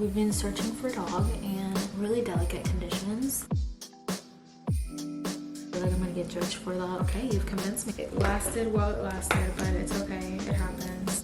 We've been searching for a dog in really delicate conditions. I feel like I'm gonna get judged for that. Okay, you've convinced me. It lasted while it lasted, but it's okay. It happens.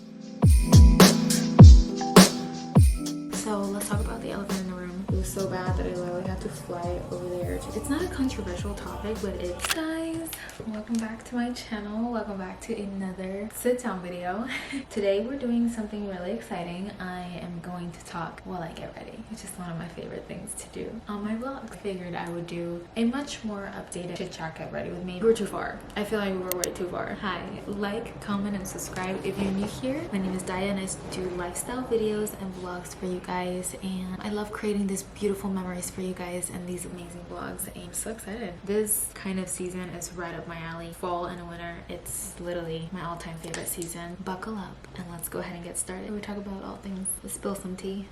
So let's talk about the elephant in the room. It was so bad that I literally had to fly over there. It's not a controversial topic, but it's... Guys, welcome back to my channel. Welcome back to another sit-down video. Today we're doing something really exciting. I am going to talk while I get ready, which is one of my favorite things to do on my vlog. I figured I would do a much more updated chit-chat get ready with me. We're too far. I feel like we were way too far. Hi, like, comment, and subscribe if you're new here. My name is Daya and I do lifestyle videos and vlogs for you guys, and I love creating these beautiful memories for you guys and these amazing vlogs, and I'm so excited. This kind of season is right up my alley. Fall and winter, it's literally my all-time favorite season. Buckle up and let's go ahead and get started. We talk about all things. Let's spill some tea.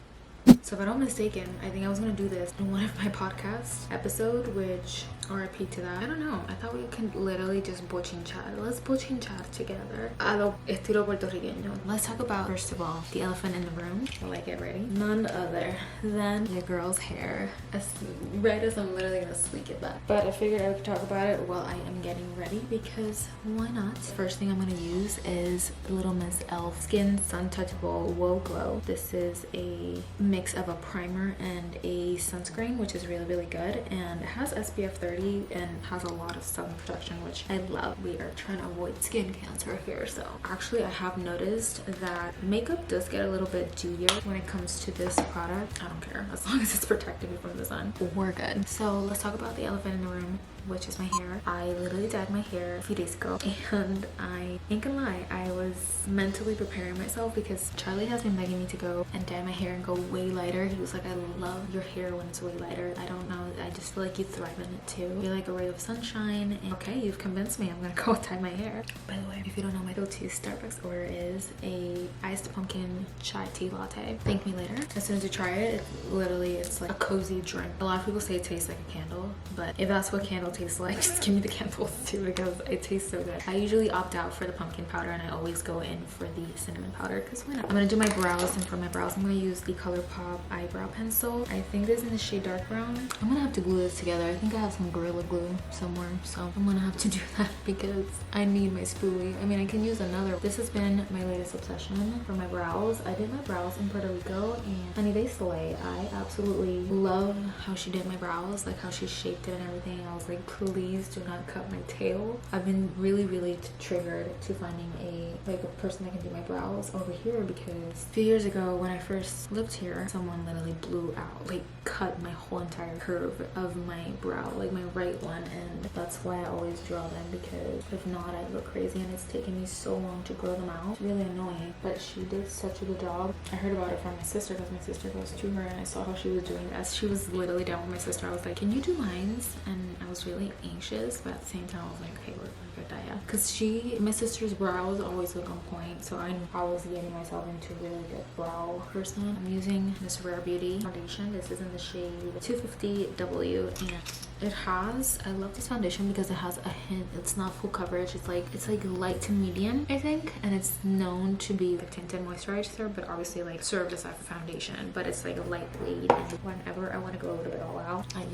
So if I'm not mistaken, I think I was gonna do this in one of my podcast episode, which RIP to that. I don't know. I thought we could literally just bochinchar. Let's bochinchar together. A lo estilo puertorriqueño. Let's talk about, first of all, the elephant in the room while I get ready. None other than your girl's hair. As red as I'm literally gonna sleek it back. But I figured I would talk about it while I am getting ready because why not? First thing I'm gonna use is Little Miss Elf Skin Sun Touchable Whoa Glow. This is a mix of a primer and a sunscreen, which is really good, and it has SPF 30 and has a lot of sun protection, which I love. We are trying to avoid skin cancer here. So actually I have noticed that makeup does get a little bit dewier when it comes to this product. I don't care, as long as it's protecting me from the sun, we're good. So let's talk about the elephant in the room, which is my hair. I literally dyed my hair a few days ago, and I ain't gonna lie, I was mentally preparing myself because Charlie has been begging me to go and dye my hair and go way lighter. He was like, I love your hair when it's way lighter. I don't know, I just feel like you thrive in it too. You're like a ray of sunshine. And okay, you've convinced me. I'm gonna go dye my hair. By the way, if you don't know, my go-to Starbucks order is a iced pumpkin chai tea latte. Thank me later. As soon as you try it, it's like a cozy drink. A lot of people say it tastes like a candle, but if that's what candle tastes like, just give me the candles too because it tastes so good. I usually opt out for the pumpkin powder and I always go in for the cinnamon powder because why not? I'm gonna do my brows, and for my brows I'm gonna use the ColourPop eyebrow pencil. I think this is in the shade dark brown. I'm gonna have to glue this together. I think I have some Gorilla Glue somewhere, so I'm gonna have to do that because I need my spoolie. I mean, I can use another. This has been my latest obsession for my brows. I did my brows in Puerto Rico and honey, they slay. I absolutely love how she did my brows, like how she shaped it and everything. I was like, please do not cut my tail. I've been really triggered to finding a person that can do my brows over here because a few years ago when I first lived here, someone literally blew out, like cut my whole entire curve of my brow, like my right one, and that's why I always draw them because if not I'd look crazy, and it's taken me so long to grow them out. It's really annoying, but she did such a good job. I heard about it from my sister because my sister goes to her, and I saw how she was doing this. She was literally down with my sister. I was like, can you do mines? And I was really anxious, but at the same time I was like, okay, we're good, Daya, because my sister's brows always look on point, so I was getting myself into a really good brow person. I'm using this Rare Beauty foundation. This is in the shade 250W, and it has, I love this foundation because it has a hint, it's not full coverage, it's like light to medium, I think, and it's known to be a tinted moisturizer, but obviously like served as a foundation, but it's like a lightweight, and whenever I want to go a little bit all out, I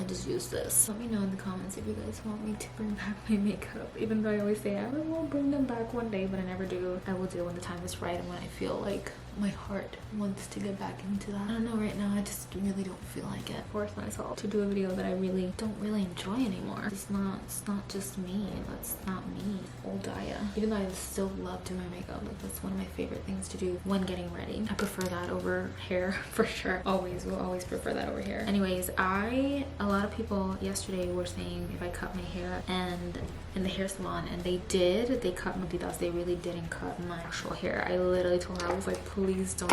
just use this. Let me know in the comments if you guys want me to bring back my makeup, even though I always say I will bring them back one day, but I never do. I will do when the time is right and when I feel like my heart wants to get back into that. I don't know, right now I just really don't feel like it. Force myself to do a video that I really don't enjoy anymore. It's not just me. That's not me. Old Daya. Even though I still love doing my makeup, like that's one of my favorite things to do when getting ready. I prefer that over hair for sure. Will always prefer that over hair. Anyways, a lot of people yesterday were saying if I cut my hair and in the hair salon, and they cut medidas. They really didn't cut my actual hair. I literally told her, I was like, please don't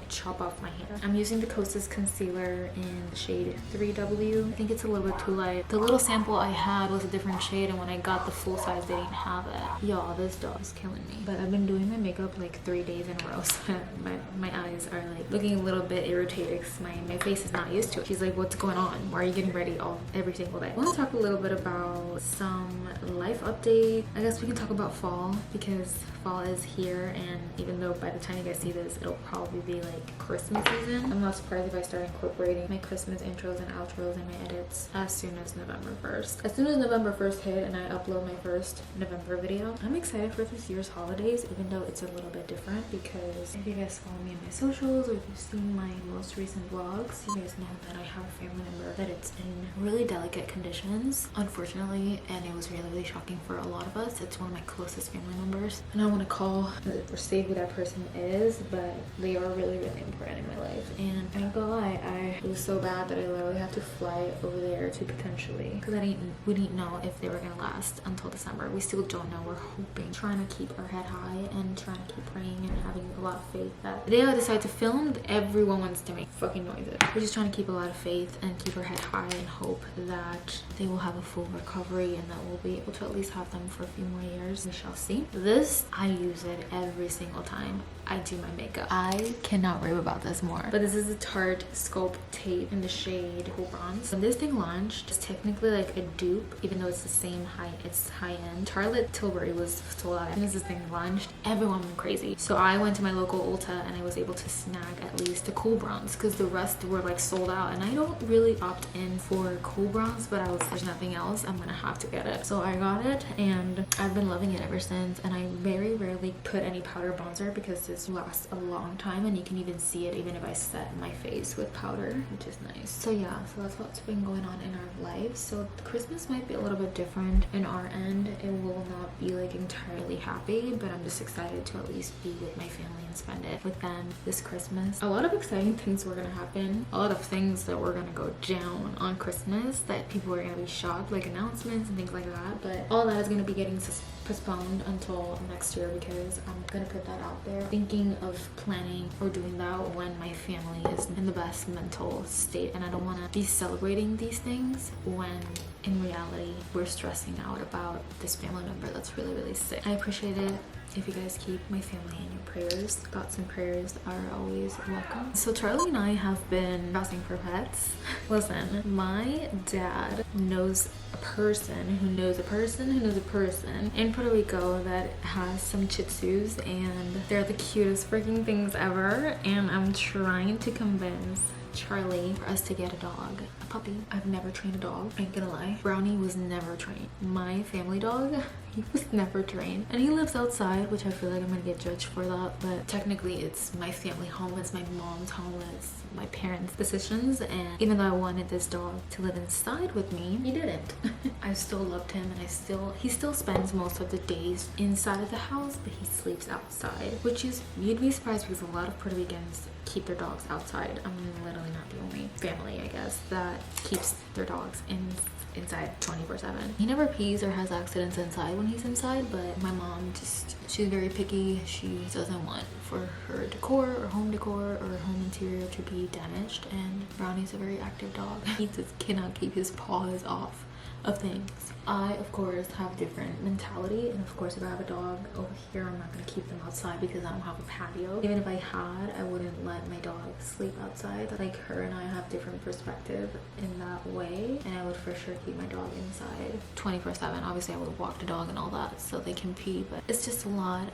chop off my hair. I'm using the Kosas concealer in the shade 3W. I think it's a little bit too light. The little sample I had was a different shade, and when I got the full size they didn't have it. Y'all, this dog is killing me. But I've been doing my makeup like 3 days in a row, so my eyes are like looking a little bit irritated because my face is not used to it. She's like, what's going on? Why are you getting ready every single day? I want to talk a little bit about some life update. I guess we can talk about fall because fall is here, and even though by the time you guys guys see this, it'll probably be like Christmas season. I'm not surprised if I start incorporating my Christmas intros and outros in my edits as soon as November 1st. As soon as November 1st hit and I upload my first November video, I'm excited for this year's holidays, even though it's a little bit different, because if you guys follow me on my socials or if you've seen my most recent vlogs, you guys know that I have a family member that it's in really delicate conditions, unfortunately, and it was really, really shocking for a lot of us. It's one of my closest family members, and I want to call or say who that person is, but they are really, really important in my life. And I'm not gonna lie, it was so bad that I literally had to fly over there to potentially, because we didn't know if they were gonna last until December. We still don't know. We're hoping, trying to keep our head high and trying to keep praying and having a lot of faith that the day I decide to film, everyone wants to make fucking noises. We're just trying to keep a lot of faith and keep our head high and hope that they will have a full recovery and that we'll be able to at least have them for a few more years. We shall see. This, I use it every single time I do my makeup. I cannot rave about this more. But this is a Tarte Sculpt tape in the shade Cool Bronze. When this thing launched, it's technically like a dupe, even though it's the same height, it's high end. Charlotte Tilbury was sold out. As soon as this thing launched, everyone went crazy. So I went to my local Ulta and I was able to snag at least the Cool Bronze because the rest were like sold out. And I don't really opt in for Cool Bronze, but there's nothing else, I'm gonna have to get it. So I got it and I've been loving it ever since. And I very rarely put any powder bronzer because this lasts a long time, and you can even see it even if I set my face with powder, which is nice. So yeah, so that's what's been going on in our lives. So Christmas might be a little bit different in our end. It will not be like entirely happy, but I'm just excited to at least be with my family and spend it with them this Christmas. A lot of exciting things were gonna happen, a lot of things that were gonna go down on Christmas that people were gonna be shocked, like announcements and things like that, but all that is gonna be getting postponed until next year because I'm gonna put that out there, thinking of planning or doing that when my family is in the best mental state. And I don't want to be celebrating these things when in reality we're stressing out about this family member that's really, really sick. I appreciate it if you guys keep my family in your prayers. Thoughts and prayers are always welcome. So Charlie and I have been browsing for pets. Listen, my dad knows a person who knows a person who knows a person in Puerto Rico that has some Shih Tzus, and they're the cutest freaking things ever, and I'm trying to convince Charlie for us to get a dog, a puppy. I've never trained a dog, I ain't gonna lie. Brownie was never trained. My family dog, he was never trained, and he lives outside, which I feel like I'm gonna get judged for that, but technically it's my family home, it's my mom's home, it's my parents' decisions. And even though I wanted this dog to live inside with me, he didn't. I still loved him, and he still spends most of the days inside of the house, but he sleeps outside, which is, you'd be surprised because a lot of Puerto Ricans keep their dogs outside. I'm literally not the only family, I guess, that keeps their dogs inside 24/7. He never pees or has accidents inside when he's inside, but my mom she's very picky. She doesn't want for her decor or home interior to be damaged, and Brownie's a very active dog. He just cannot keep his paws off of things. I, of course, have different mentality, and of course if I have a dog over here, I'm not going to keep them outside because I don't have a patio. Even if I had, I wouldn't let my dog sleep outside. Like, her and I have different perspective in that way, and I would for sure keep my dog inside 24/7. Obviously I would walk the dog and all that so they can pee, but it's just a lot.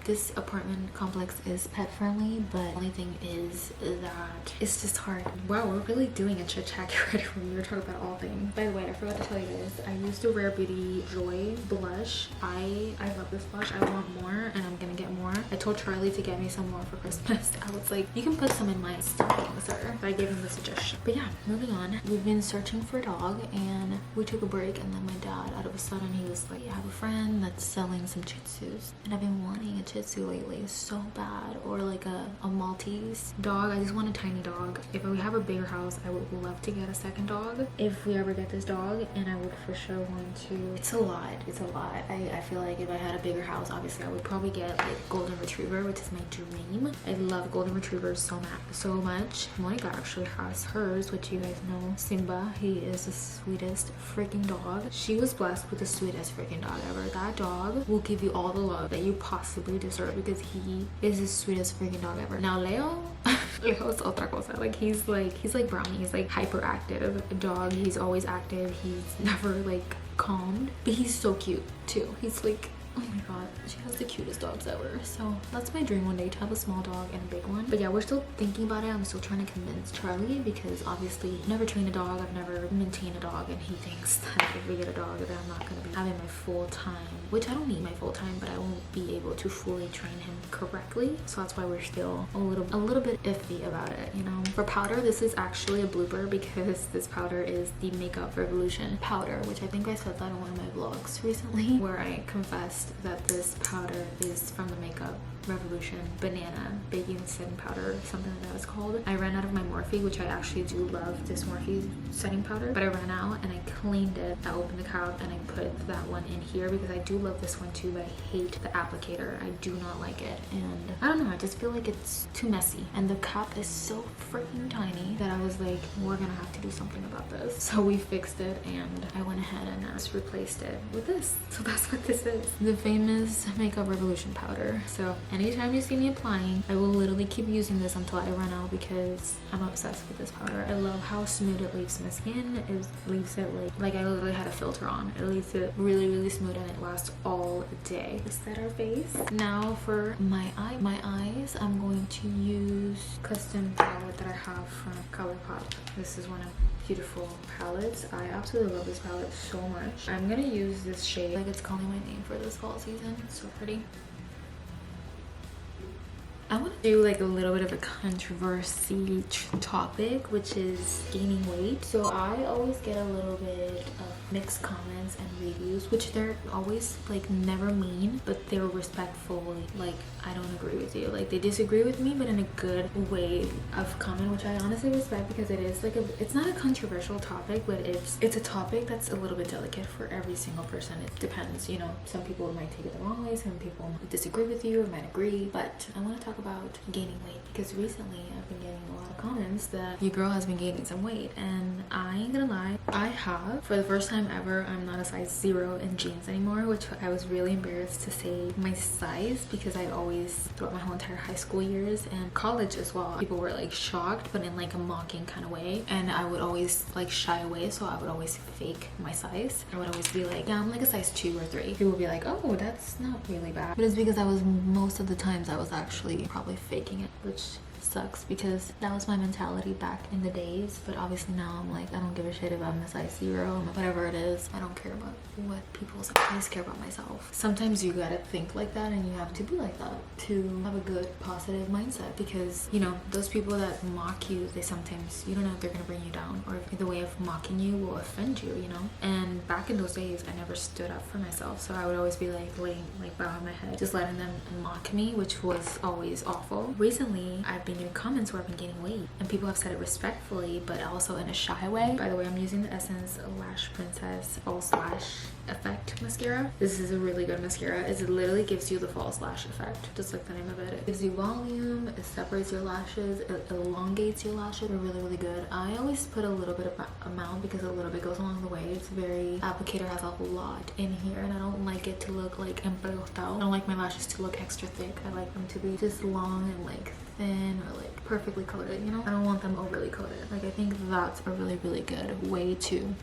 This apartment complex is pet friendly, but the only thing is that it's just hard. Wow, we're really doing a chit-chat GRWM. We're talking about all things. By the way, I forgot to tell you this. I used the Rare Beauty Joy blush. I love this blush. I want more, and I'm gonna get more. I told Charlie to get me some more for Christmas. I was like, you can put some in my stocking, sir. I gave him the suggestion. But yeah, moving on. We've been searching for a dog, and we took a break, and then my dad, out of a sudden, he was like, I have a friend that's selling some Shih Tzus, and I've been wanting a Shih Tzu lately so bad, or like a Maltese dog. I just want a tiny dog. If we have a bigger house, I would love to get a second dog if we ever get this dog, and I would for sure want to. It's a lot. I feel like if I had a bigger house, obviously I would probably get like golden retriever, which is my dream. I love golden retrievers so much. Monica actually has hers, which you guys know, Simba. He is the sweetest freaking dog. She was blessed with the sweetest freaking dog ever. That dog will give you all the love that you possibly deserve because he is the sweetest freaking dog ever. Now Leo Leo's otra cosa. Like he's like Brownie. He's like hyperactive dog. He's always active. He's never like calmed, but he's so cute too. He's like Oh my god, she has the cutest dogs ever. So that's my dream one day, to have a small dog and a big one. But yeah, we're still thinking about it. I'm still trying to convince Charlie, because obviously I've never trained a dog, I've never maintained a dog, and he thinks that if we get a dog that I'm not going to be having my full time, which I don't need my full time, but I won't be able to fully train him correctly. So that's why we're still a little bit iffy about it, you know. For powder, this is actually a blooper, because this powder is the Makeup Revolution powder, which I think I said that in one of my vlogs recently, where I confessed that this powder is from the Makeup Revolution banana baking setting powder, something like that it's called. I ran out of my Morphe, which I actually do love this Morphe setting powder, but I ran out and I cleaned it. I opened the cap and I put that one in here, because I do love this one too, but I hate the applicator. I do not like it, and I don't know, I just feel like it's too messy, and the cap is so freaking tiny that I was like, we're gonna have to do something about this. So we fixed it, and I went ahead and just replaced it with this. So that's what this is, the famous Makeup Revolution powder. So anytime you see me applying, I will literally keep using this until I run out, because I'm obsessed with this powder. I love how smooth it leaves my skin. It leaves it like I literally had a filter on. It leaves it really smooth, and it lasts all day. Is that our face? Now for my eyes, I'm going to use custom palette that I have from ColourPop. This is one of beautiful palettes. I absolutely love this palette so much. I'm gonna use this shade, like it's calling my name for this fall season. It's so pretty. I want to do like a little bit of a controversy topic, which is gaining weight. So I always get a little bit of mixed comments and reviews, which they're always like never mean, but they're respectful. Like, I don't agree with you. Like, they disagree with me, but in a good way of comment, which I honestly respect, because it is like it's not a controversial topic, but it's a topic that's a little bit delicate for every single person. It depends, you know. Some people might take it the wrong way, some people disagree with you or might agree, but I want to talk about gaining weight, because recently I've been getting a lot of comments that your girl has been gaining some weight, and I ain't gonna lie, I have. For the first time ever, I'm not a size 0 in jeans anymore, which I was really embarrassed to say my size, because I always, throughout my whole entire high school years and college as well, people were like shocked, but in like a mocking kind of way, and I would always like shy away, so I would always fake my size. I would always be like, yeah, I'm like a size 2 or 3. People would be like, oh, that's not really bad, but it's because I was, most of the times I was actually probably faking it, which sucks, because that was my mentality back in the days. But obviously now I'm like, I don't give a shit if I'm a size 0, whatever it is. I don't care about what people say. I just care about myself. Sometimes you gotta think like that, and you have to be like that to have a good positive mindset, because you know, those people that mock you, they sometimes, you don't know if they're gonna bring you down, or if the way of mocking you will offend you, you know. And back in those days, I never stood up for myself, so I would always be like bowing my head, just letting them mock me, which was always awful. Recently I've been in comments where I've been gaining weight, and people have said it respectfully, but also in a shy way. By the way, I'm using the Essence Lash Princess False Lash Effect mascara. This is a really good mascara. It literally gives you the false lash effect, just like the name of it. It gives you volume, it separates your lashes, it elongates your lashes. They're really good. I always put a little bit of amount, because a little bit goes along the way. It's very, applicator has a lot in here, and I don't like it to look like empelotado. I don't like my lashes to look extra thick. I like them to be just long and like thin, or like perfectly coated, you know. I don't want them overly coated. Like, I think that's a really good way to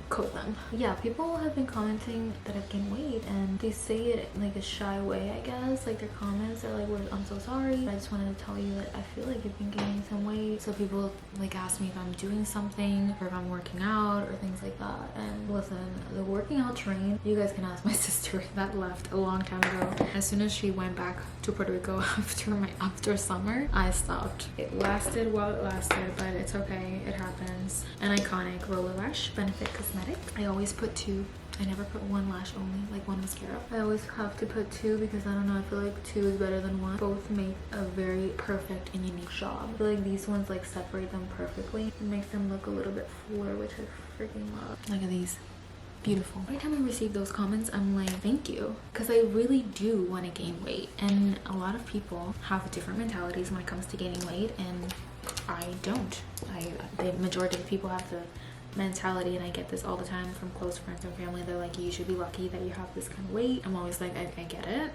coat them. Yeah, people have been commenting that I've gained weight, and they say it in like a shy way, I guess. Like, their comments are like, well, I'm so sorry, I just wanted to tell you that I feel like you've been gaining some weight. So people like ask me if I'm doing something, or if I'm working out, or things like that. And listen, the working out train, you guys can ask my sister that left a long time ago. As soon as she went back to Puerto Rico after summer, I stopped. It lasted while it lasted, but it's okay, it happens. An iconic Roller Lash Benefit Cosmetics. I always put 2. I never put 1 lash only, like 1 mascara. I always have to put 2, because I don't know, I feel like 2 is better than 1. Both make a very perfect and unique job. I feel like these ones like separate them perfectly. It makes them look a little bit fuller, which I freaking love. Look at these. Beautiful. Every time I receive those comments, I'm like, thank you, because I really do want to gain weight, and a lot of people have different mentalities when it comes to gaining weight, and I don't. The majority of people have the mentality, and I get this all the time from close friends and family. They're like, you should be lucky that you have this kind of weight. I'm always like, I get it,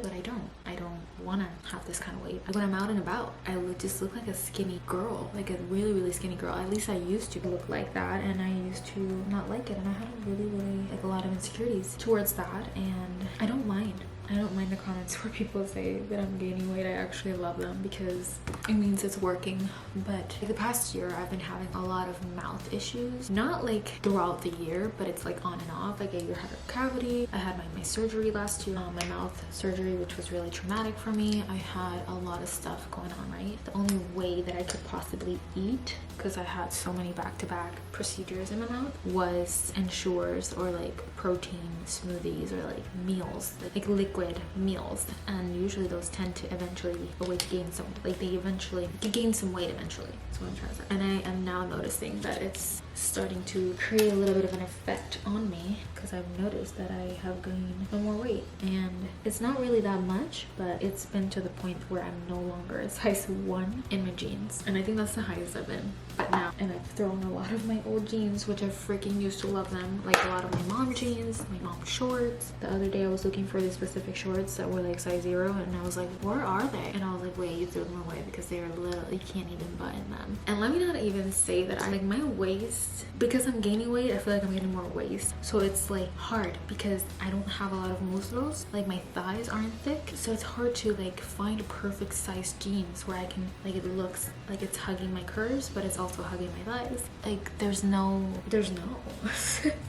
but I don't want to have this kind of weight. When I'm out and about, I would just look like a skinny girl, like a really skinny girl. At least I used to look like that, and I used to not like it, and I had really like a lot of insecurities towards that. And I don't mind the comments where people say that I'm gaining weight. I actually love them because it means it's working. But the past year, I've been having a lot of mouth issues. Not like throughout the year, but it's like on and off. Like I either had a cavity, I had my surgery last year, my mouth surgery, which was really traumatic for me. I had a lot of stuff going on, right? The only way that I could possibly eat, because I had so many back-to-back procedures in my mouth, was Ensures or like protein smoothies or like meals, like liquid meals. And usually those tend to eventually a way to gain some, like they gain some weight eventually. That's what I'm trying to say. And I am now noticing that it's starting to create a little bit of an effect on me, because I've noticed that I have gained some more weight, and it's not really that much, but it's been to the point where I'm no longer a size 1 in my jeans, and I think that's the highest I've been. But now, and I've thrown a lot of my old jeans, which I freaking used to love them, like a lot of my mom jeans, my mom shorts. The other day I was looking for these specific shorts that were like size 0, and I was like, where are they? And I was like, wait, you threw them away because they're little, you can't even button them. And let me not even say that I like my waist, because I'm gaining weight, I feel like I'm getting more waist, so it's like hard because I don't have a lot of muscles, like my thighs aren't thick, so it's hard to like find a perfect size jeans where I can, like, it looks like it's hugging my curves but it's also hugging my thighs. Like there's no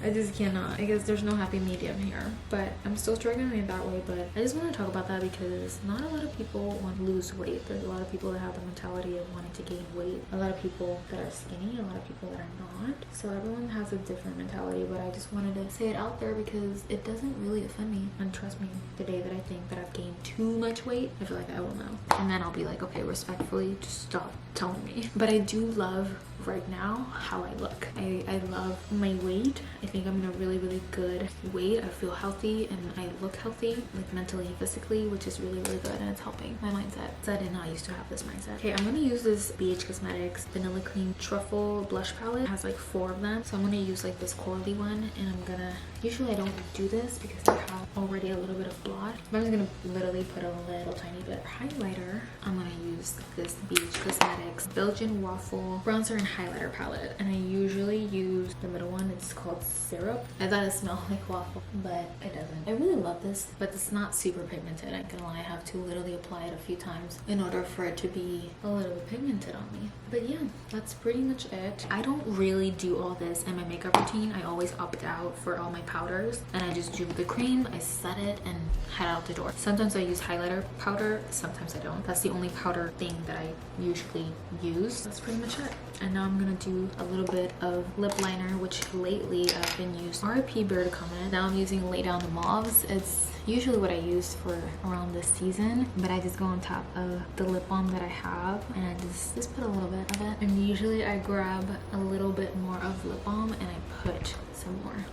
I just cannot. I guess there's no happy medium here, but I'm still struggling in that way. But I just want to talk about that because not a lot of people want to lose weight. There's a lot of people that have the mentality of wanting to gain weight, a lot of people that are skinny, a lot of people that are not. So everyone has a different mentality, but I just wanted to say it out there because it doesn't really offend me. And trust me, the day that I think that I've gained too much weight, I feel like I will know, and then I'll be like, okay, respectfully, just stop telling me. But I do love right now how I look. I love my weight. I think I'm in a really good weight. I feel healthy and I look healthy, like mentally and physically, which is really good, and it's helping my mindset. So I did not used to have this mindset. Okay, I'm gonna use this BH Cosmetics Vanilla Cream Truffle Blush Palette. It has like 4 of them, so I'm gonna use like this corally one, and I'm gonna, usually I don't do this because I have already a little bit of blot, but I'm just gonna literally put a little tiny bit of highlighter. I'm gonna use this BH Cosmetics Belgian Waffle Bronzer and Highlighter Palette, and I usually use the middle one. It's called Syrup. I thought it smelled like waffle, but it doesn't. I really love this, but it's not super pigmented. I'm gonna lie, I have to literally apply it a few times in order for it to be a little bit pigmented on me. But yeah, that's pretty much it. I don't really do all this in my makeup routine. I always opt out for all my powders, and I just do the cream, I set it, and head out the door. Sometimes I use highlighter powder, sometimes I don't. That's the only powder thing that I usually use. That's pretty much it. And now I'm gonna do a little bit of lip liner, which lately I've been using RIP Bear to Comment. Now I'm using Lay Down the Mauves. It's usually what I use for around this season, but I just go on top of the lip balm that I have, and I just put a little bit of it. And usually I grab a little bit more of lip balm and I put some more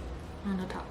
on the top.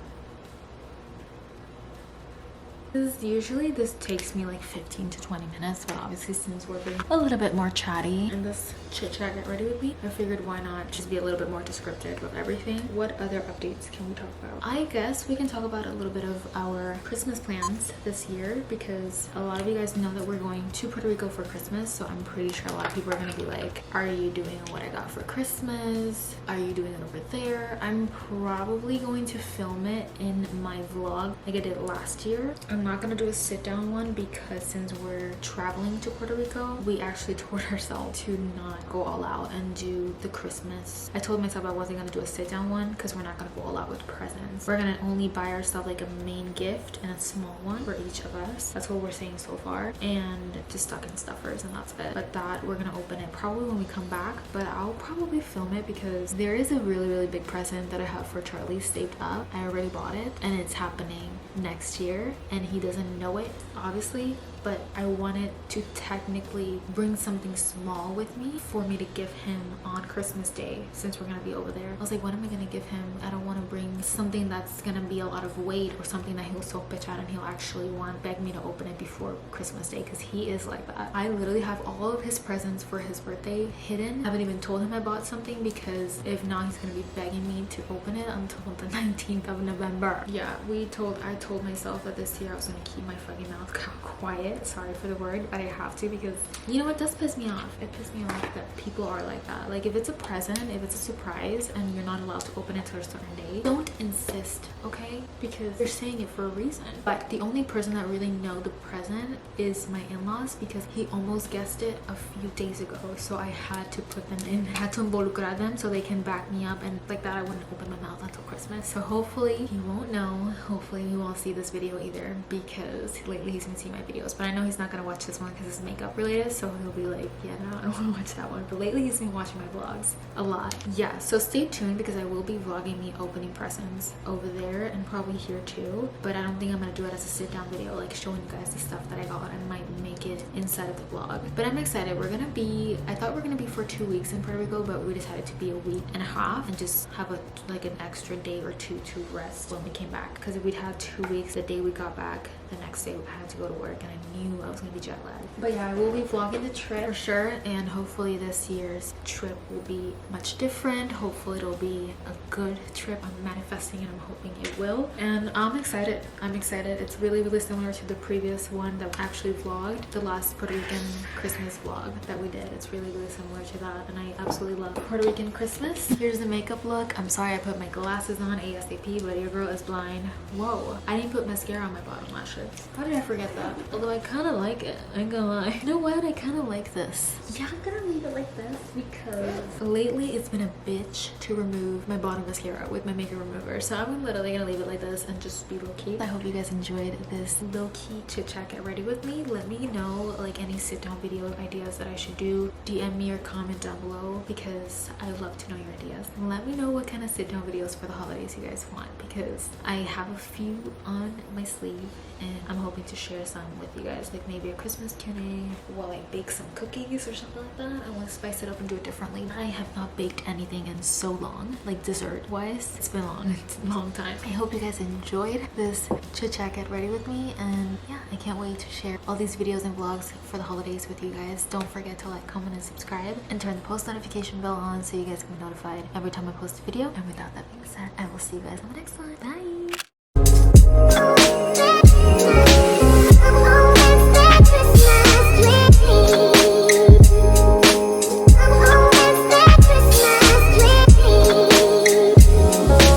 Usually this takes me like 15 to 20 minutes, but obviously since we're being a little bit more chatty in this chit chat get ready with me, I figured why not just be a little bit more descriptive of everything. What other updates can we talk about? I guess we can talk about a little bit of our Christmas plans this year, because a lot of you guys know that we're going to Puerto Rico for Christmas, so I'm pretty sure a lot of people are going to be like, are you doing what I got for Christmas? Are you doing it over there? I'm probably going to film it in my vlog like I did last year. I'm not gonna do a sit-down one because since we're traveling to Puerto Rico, we actually told ourselves to not go all out and do the Christmas. I told myself I wasn't gonna do a sit-down one because we're not gonna go all out with presents. We're gonna only buy ourselves like a main gift and a small one for each of us. That's what we're saying so far, and just stocking stuffers, and that's it. But that we're gonna open it probably when we come back, but I'll probably film it because there is a really big present that I have for Charlie saved up. I already bought it and it's happening next year, and he doesn't know it obviously, but I wanted to technically bring something small with me for me to give him on Christmas Day, since we're gonna be over there. I was like, what am I gonna give him? I don't want to bring something that's gonna be a lot of weight or something that he'll so bitch at and he'll actually beg me to open it before Christmas Day, because he is like that. I literally have all of his presents for his birthday hidden. I haven't even told him I bought something, because if not, he's gonna be begging me to open it until the 19th of November. Yeah, I told myself that this year I was gonna keep my fucking mouth quiet. Sorry for the word, but I have to, because you know, it does piss me off. It pisses me off that people are like that. Like, if it's a present, if it's a surprise and you're not allowed to open it to a certain day, don't insist, okay? Because they're saying it for a reason. But the only person that really know the present is my in-laws, because he almost guessed it a few days ago, so I had to put them in, I had to involucrar them so they can back me up, and like that I wouldn't open my mouth until Christmas. So hopefully he won't know, hopefully he won't see this video either, because lately he's been seeing my videos, but I know he's not gonna watch this one because it's makeup related, so he'll be like, yeah, no, I don't want to watch that one. But lately he's been watching my vlogs a lot. Yeah, so stay tuned, because I will be vlogging me opening presents over there and probably here too, but I don't think I'm gonna do it as a sit down video, like showing you guys the stuff that I got. I might make it inside of the vlog, but I'm excited. We're gonna be, I thought we are gonna be for 2 weeks in Puerto Rico, but we decided to be a week and a half and just have like an extra day or two to rest when we came back, because if we'd had 2 weeks, the day we got back, the next day I had to go to work and I knew I was gonna be jet lagged. But yeah, I will be vlogging the trip for sure, and hopefully this year's trip will be much different. Hopefully it'll be a good trip. I'm manifesting and I'm hoping it will, and I'm excited. It's really similar to the previous one that I actually vlogged, the last Puerto Rican Christmas vlog that we did. It's really similar to that, and I absolutely love Puerto Rican Christmas. Here's the makeup look. I'm sorry I put my glasses on ASAP, but your girl is blind. Whoa, I didn't put mascara on my bottom lashes. How did I forget that? Although I kind of like it, I ain't gonna lie. You know what? I kind of like this. Yeah, I'm gonna leave it like this, because lately it's been a bitch to remove my bottom mascara with my makeup remover, so I'm literally gonna leave it like this and just be low-key. I hope you guys enjoyed this low-key chit chat get ready with me. Let me know like any sit down video ideas that I should do. DM me or comment down below, because I love to know your ideas. Let me know what kind of sit down videos for the holidays you guys want, because I have a few on my sleeve and I'm hoping to share some with you guys, like maybe a Christmas Q&A while I bake some cookies or something like that. I want to spice it up and do it differently. I have not baked anything in so long, like dessert wise. It's been long. It's a long time. I hope you guys enjoyed this chit chat get ready with me, and yeah, I can't wait to share all these videos and vlogs for the holidays with you guys. Don't forget to like, comment, and subscribe, and turn the post notification bell on so you guys can be notified every time I post a video. And without that being said, I will see you guys on the next one. Bye.